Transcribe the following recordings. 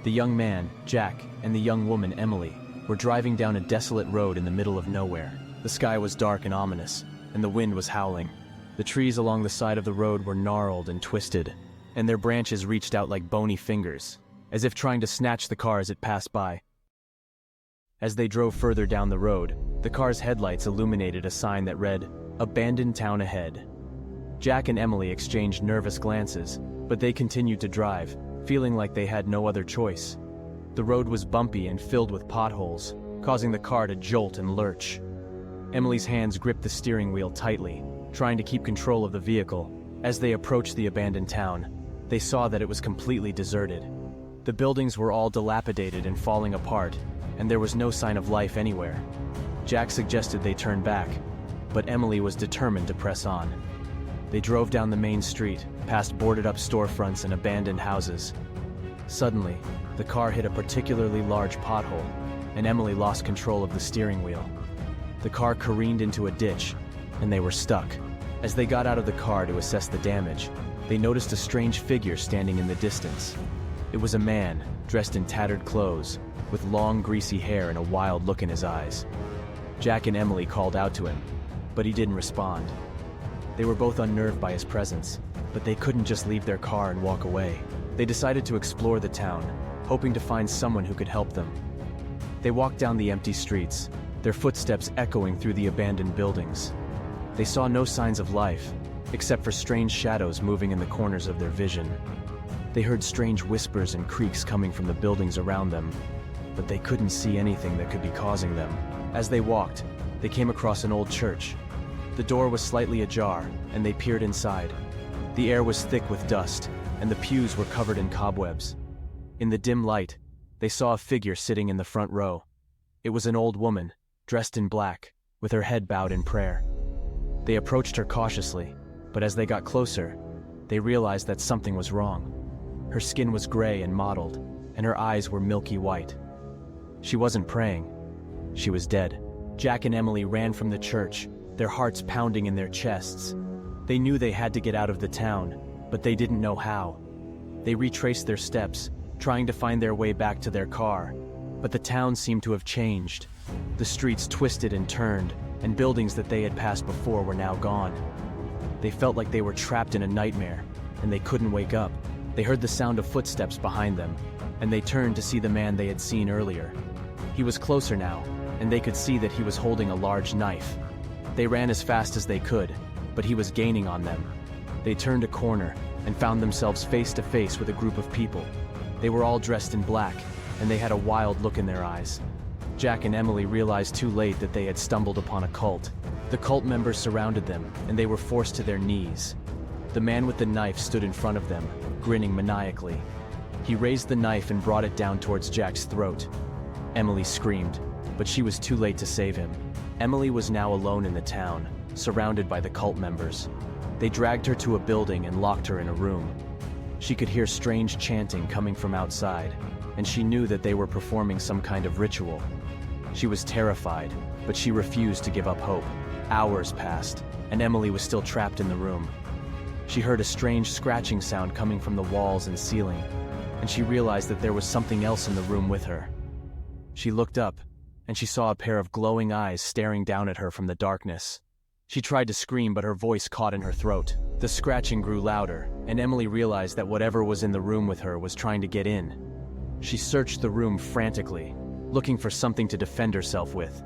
The young man, Jack, and the young woman, Emily, were driving down a desolate road in the middle of nowhere. The sky was dark and ominous, and the wind was howling. The trees along the side of the road were gnarled and twisted, and their branches reached out like bony fingers, as if trying to snatch the car as it passed by. As they drove further down the road, the car's headlights illuminated a sign that read, "Abandoned town ahead." Jack and Emily exchanged nervous glances, but they continued to drive, feeling like they had no other choice. The road was bumpy and filled with potholes, causing the car to jolt and lurch. Emily's hands gripped the steering wheel tightly, trying to keep control of the vehicle. As they approached the abandoned town, they saw that it was completely deserted. The buildings were all dilapidated and falling apart, and there was no sign of life anywhere. Jack suggested they turn back, but Emily was determined to press on. They drove down the main street, past boarded-up storefronts and abandoned houses. Suddenly, the car hit a particularly large pothole, and Emily lost control of the steering wheel. The car careened into a ditch, and they were stuck. As they got out of the car to assess the damage, they noticed a strange figure standing in the distance. It was a man, dressed in tattered clothes, with long, greasy hair and a wild look in his eyes. Jack and Emily called out to him, but he didn't respond. They were both unnerved by his presence, but they couldn't just leave their car and walk away. They decided to explore the town, hoping to find someone who could help them. They walked down the empty streets, their footsteps echoing through the abandoned buildings. They saw no signs of life, except for strange shadows moving in the corners of their vision. They heard strange whispers and creaks coming from the buildings around them, but they couldn't see anything that could be causing them. As they walked, they came across an old church. The door was slightly ajar, and they peered inside. The air was thick with dust, and the pews were covered in cobwebs. In the dim light, they saw a figure sitting in the front row. It was an old woman, dressed in black, with her head bowed in prayer. They approached her cautiously, but as they got closer, they realized that something was wrong. Her skin was gray and mottled, and her eyes were milky white. She wasn't praying. She was dead. Jack and Emily ran from the church, their hearts pounding in their chests. They knew they had to get out of the town, but they didn't know how. They retraced their steps, trying to find their way back to their car, but the town seemed to have changed. The streets twisted and turned, and buildings that they had passed before were now gone. They felt like they were trapped in a nightmare, and they couldn't wake up. They heard the sound of footsteps behind them, and they turned to see the man they had seen earlier. He was closer now, and they could see that he was holding a large knife. They ran as fast as they could, but he was gaining on them. They turned a corner and found themselves face to face with a group of people. They were all dressed in black, and they had a wild look in their eyes. Jack and Emily realized too late that they had stumbled upon a cult. The cult members surrounded them, and they were forced to their knees. The man with the knife stood in front of them, grinning maniacally. He raised the knife and brought it down towards Jack's throat. Emily screamed, but she was too late to save him. Emily was now alone in the town, surrounded by the cult members. They dragged her to a building and locked her in a room. She could hear strange chanting coming from outside, and she knew that they were performing some kind of ritual. She was terrified, but she refused to give up hope. Hours passed, and Emily was still trapped in the room. She heard a strange scratching sound coming from the walls and ceiling, and she realized that there was something else in the room with her. She looked up, and she saw a pair of glowing eyes staring down at her from the darkness. She tried to scream, but her voice caught in her throat. The scratching grew louder, and Emily realized that whatever was in the room with her was trying to get in. She searched the room frantically, looking for something to defend herself with.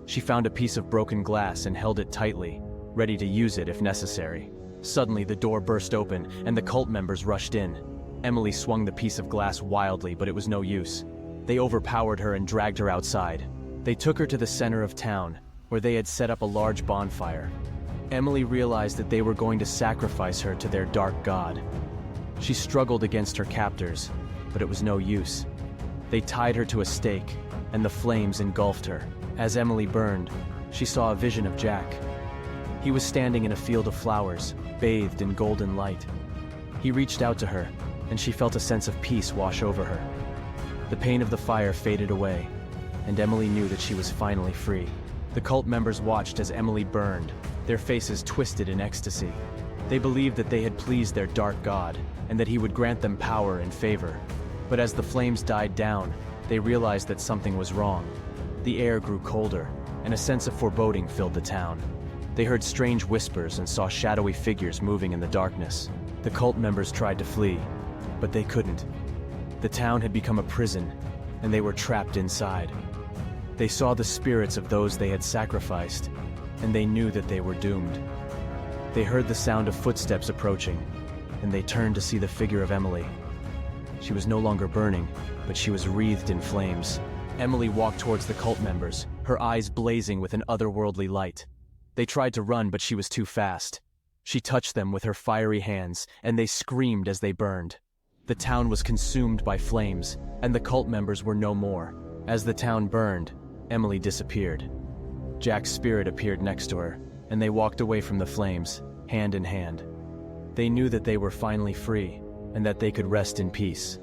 She found a piece of broken glass and held it tightly, ready to use it if necessary. Suddenly, the door burst open, and the cult members rushed in. Emily swung the piece of glass wildly, but it was no use. They overpowered her and dragged her outside. They took her to the center of town, where they had set up a large bonfire. Emily realized that they were going to sacrifice her to their dark god. She struggled against her captors, but it was no use. They tied her to a stake, and the flames engulfed her. As Emily burned, she saw a vision of Jack. He was standing in a field of flowers, bathed in golden light. He reached out to her, and she felt a sense of peace wash over her. The pain of the fire faded away, and Emily knew that she was finally free. The cult members watched as Emily burned, their faces twisted in ecstasy. They believed that they had pleased their dark god, and that he would grant them power and favor. But as the flames died down, they realized that something was wrong. The air grew colder, and a sense of foreboding filled the town. They heard strange whispers and saw shadowy figures moving in the darkness. The cult members tried to flee, but they couldn't. The town had become a prison, and they were trapped inside. They saw the spirits of those they had sacrificed, and they knew that they were doomed. They heard the sound of footsteps approaching, and they turned to see the figure of Emily. She was no longer burning, but she was wreathed in flames. Emily walked towards the cult members, her eyes blazing with an otherworldly light. They tried to run, but she was too fast. She touched them with her fiery hands, and they screamed as they burned. The town was consumed by flames, and the cult members were no more. As the town burned, Emily disappeared. Jack's spirit appeared next to her, and they walked away from the flames, hand in hand. They knew that they were finally free, and that they could rest in peace.